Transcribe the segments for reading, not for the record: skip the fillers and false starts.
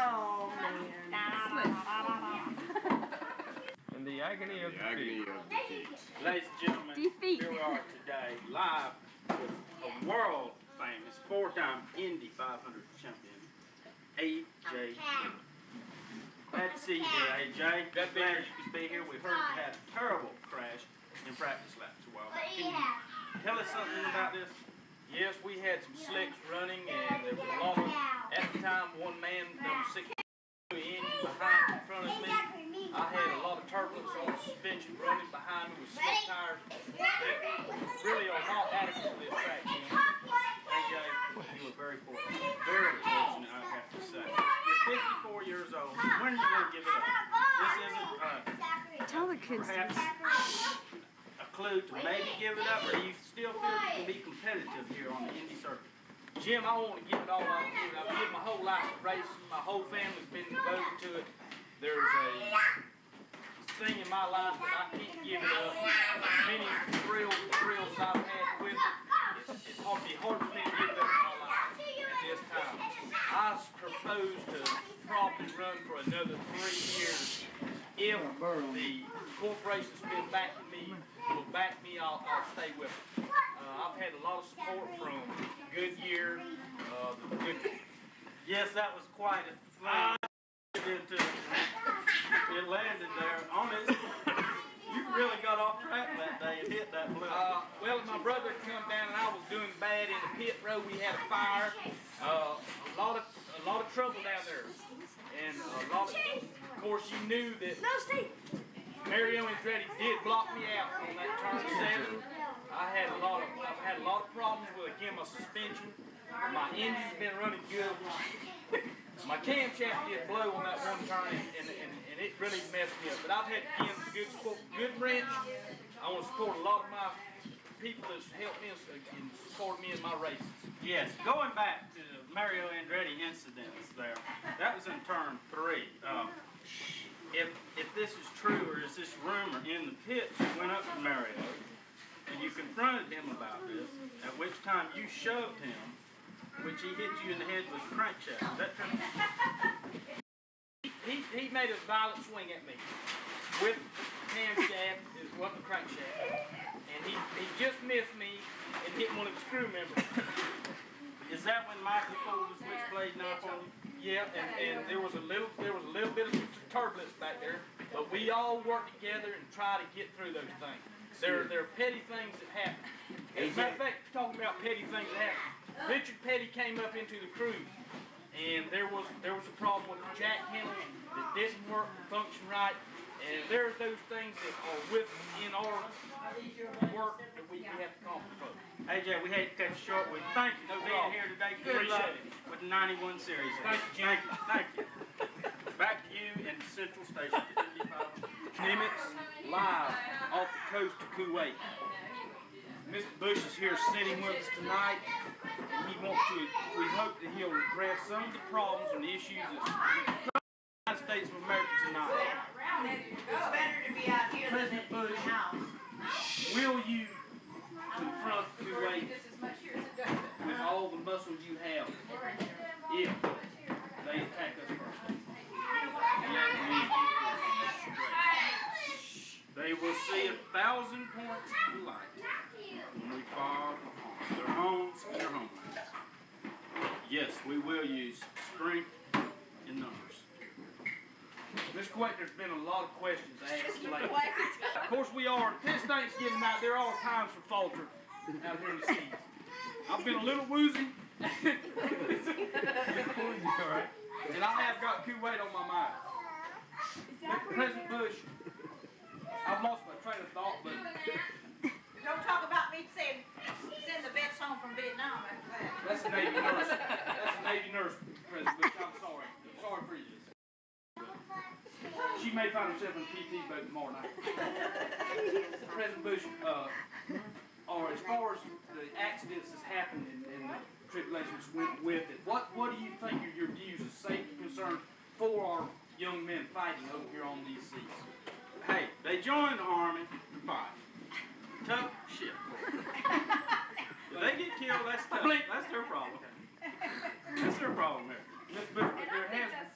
Oh, man. And the agony of defeat. Ladies and gentlemen, here we are today, live with a world famous four-time Indy 500 champion, AJ. Glad to see you here, AJ. Glad you could be here. We heard you had a terrible crash in practice laps a while back. Can you tell us something about this? Yes, we had some slicks running, and there was a lot of, at the time, one man that was 6 in behind in front of me. I had a lot of turbulence on the suspension running behind me with slick tires that really are not adequate for this track. AJ, you were very fortunate, I have to say. You're 54 years old. When are you going to give it up? This isn't Tell the kids perhaps a clue to maybe give it up, or do you still feel you can be competitive here on the Indy circuit? Jim, I want to give it all up to you. I've given my whole life to racing. My whole family's been devoted to it. There's a thing in my life that I can't give it up. Many thrills I've had with it. It's hard for me to give it up in my life at this time. I propose to probably run for another 3 years. If the corporation's been backing me, will back me, I'll stay with it. I've had a lot of support from Goodyear. Yes, that was quite a fly. It landed there on it. You really got off track that day and hit that blue. Well, my brother come down and I was doing bad in the pit road. We had a fire. A lot of trouble down there, and of course, you knew that Mario Andretti did block me out on that turn 7. I've had a lot of problems with, again, my suspension. My engine's been running good. My camshaft did blow on that one turn, and it really messed me up. But I've had, again, good wrench. I want to support a lot of my people that's helped me and supported me in my races. Yes, going back to the Mario Andretti incidents there, that was in turn 3. If this is true, or is this rumor, in the pits, you went up to Mario and you confronted him about this, at which time you shoved him, which he hit you in the head with a crankshaft. Is that true? He made a violent swing at me with the camshaft, is what the crankshaft, and he just missed me and hit one of the screw members. Is that when Michael pulled the switchblade knife on you? Yeah, and there was a little bit of turbulence back there, but we all work together and try to get through those things. There are petty things that happen. As a matter of fact, talking about petty things that happen, Richard Petty came up into the crew, and there was a problem with the jack handle that didn't function right. And there's those things that are within our work that we have to accomplish. AJ, we hate to cut you short. We thank you for being here today. Good luck with the 91 series. Thank you, Jim. Thank you. Back to you in Central Station. Nimitz, live off the coast of Kuwait. Mr. Bush is here sitting with us tonight. And we hope that he'll address some of the problems and the issues that the United States of America tonight. It's better to be out here than in the house. Will you confront Kuwait with all the muscle you have if they attack us first? They will see 1,000 points of light when we fire their homes and their homelands. Yes, we will use strength in numbers. Ms. Quake, there's been a lot of questions asked lately. Of course we are. This Thanksgiving night, there are times for falter out here in the seats. I've been a little woozy. And I have got Kuwait on my mind. President Bush, I've lost my train of thought, but... Don't talk about me send the vets home from Vietnam after that. That's a Navy nurse. That's a Navy nurse, President Bush. I'm sorry. I'm sorry for you. She may find herself in a PT boat tomorrow night. President Bush, or as far as the accidents that's happened and the tribulations went with it, what do you think are your views of safety concerns for our young men fighting over here on these seas? Hey, they joined the Army to fight. Tough shit. If they get killed, that's tough. That's their problem. That's their problem here. There has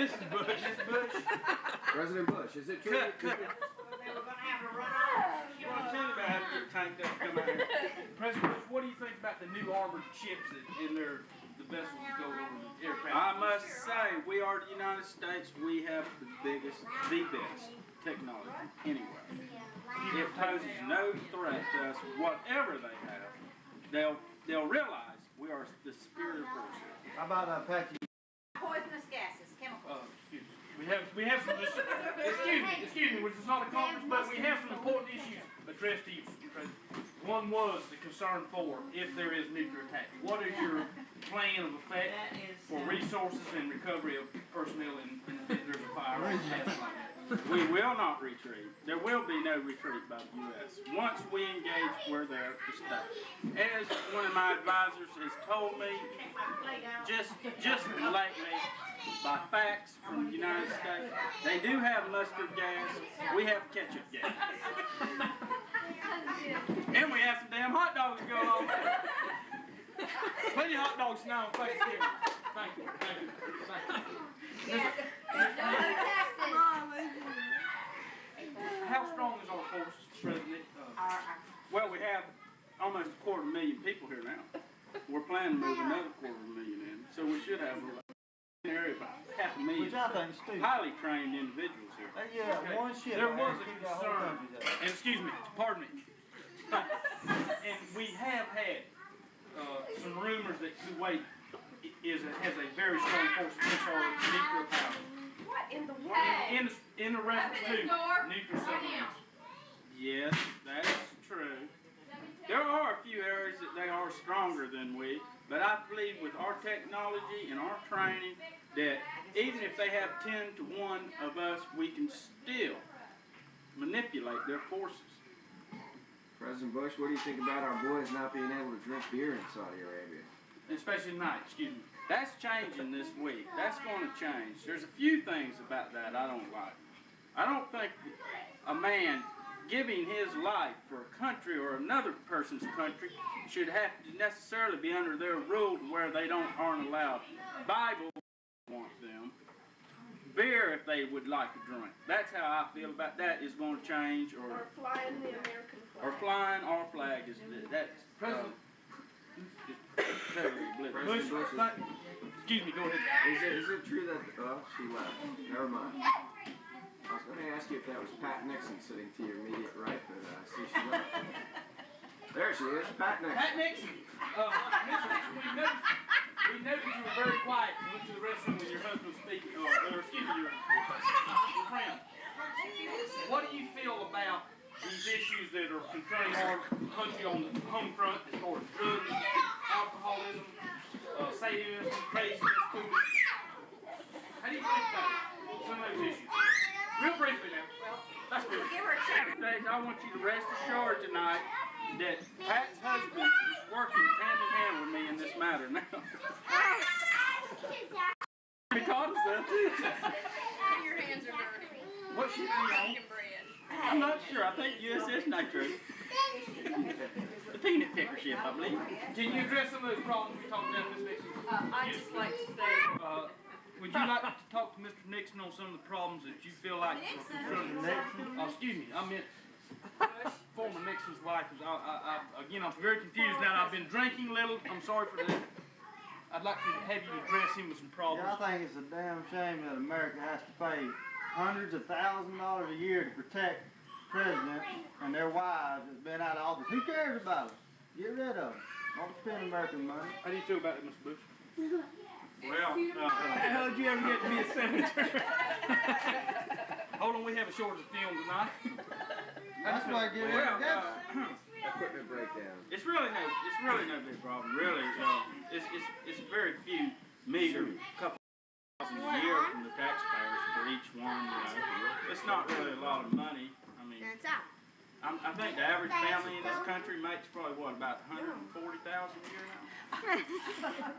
Mrs. Bush. Mrs. Bush. President Bush, is it true? They were gonna have a runoff. You want to tell me about how to get tanked up and come out here? President Bush, what do you think about the new armored ships in the vessels that go over the aircraft? I must say, we are the United States. We have the best technology anywhere. It poses no threat to us, whatever they have. They'll realize we are the superior force. How about Apache? Poisonous gases, chemicals. Excuse me. We have some. Excuse me. Which is not a conference, but we have some important issues addressed to you, President. One was the concern for if there is nuclear attack. What is your plan of effect for resources and recovery of personnel in if there's a fire or something like that? We will not retreat. There will be no retreat by the U.S. Once we engage, we're there to stay. As one of my advisors has told me, just lately, by facts from the United States, they do have mustard gas. We have ketchup gas. And we have some damn hot dogs to go on. Plenty of hot dogs now on Thanksgiving. Thank you. How strong is our force, President? Well, we have almost 250,000 people here now. We're planning to move another 250,000 in, so we should have an area about 500,000 Which I think is stupid. highly trained individuals here. Yeah, one ship. There was a keep our whole concern, country safe. and excuse me, pardon me, and we have had some rumors that Kuwait has a very strong force against our nuclear power. What in the world? In the reference to nuclear submarines. Yes, that's true. There are a few areas that they are stronger than we, but I believe with our technology and our training that even if they have 10 to 1 of us, we can still manipulate their forces. President Bush, what do you think about our boys not being able to drink beer in Saudi Arabia? Especially at night, excuse me. That's changing this week. That's going to change. There's a few things about that I don't like. I don't think a man giving his life for a country or another person's country should have to necessarily be under their rule to where they aren't allowed. Bible want them. Beer if they would like to drink. That's how I feel about that is going to change. Or flying the American flag. Or flying our flag is that's President President Bush, excuse me, go ahead. is it true that, she left. Never mind. I was going to ask you if that was Pat Nixon sitting to your immediate right, but I see she left. There she is, Pat Nixon. Pat Nixon. Nixon, we noticed you were very quiet and went to the restroom when your husband was speaking, or excuse me, your friend. What do you feel about these issues that are confronting our country on the home front as far as drugs, alcoholism, sadism, craziness, foolish? How do you think about some of those issues? Real briefly now. That's good. Give her a check. I want you to rest assured tonight that Pat's husband is working hand in hand with me in this matter now. Because Your hands are dirty. What's she doing? Making bread. I'm not sure. I think USS Nitro. The peanut picker ship, I believe. Can you address some of those problems we talked about, Ms. Nixon? I'd just like to say, Would you like to talk to Mr. Nixon on some of the problems that you feel like are confronting? Oh, excuse me. I meant former Nixon's wife. Again, I'm very confused now. I've been drinking a little. I'm sorry for that. I'd like to have you address him with some problems. Yeah, I think it's a damn shame that America has to pay hundreds of thousands of dollars a year to protect presidents and their wives that's been out of office. Who cares about us? Get rid of them. Don't spend American money. How do you feel about it, Mr. Bush? Well, How did you ever get to be a senator? Hold on, we have a shortage of film tonight. That's why I get rid of that. Equipment breakdown. it's really no big problem. Really, it's very few meager couple thousand a year from the taxpayers for each one. It's not really a lot of money. I mean, I think the average family in this country makes probably what about $140,000 a year now.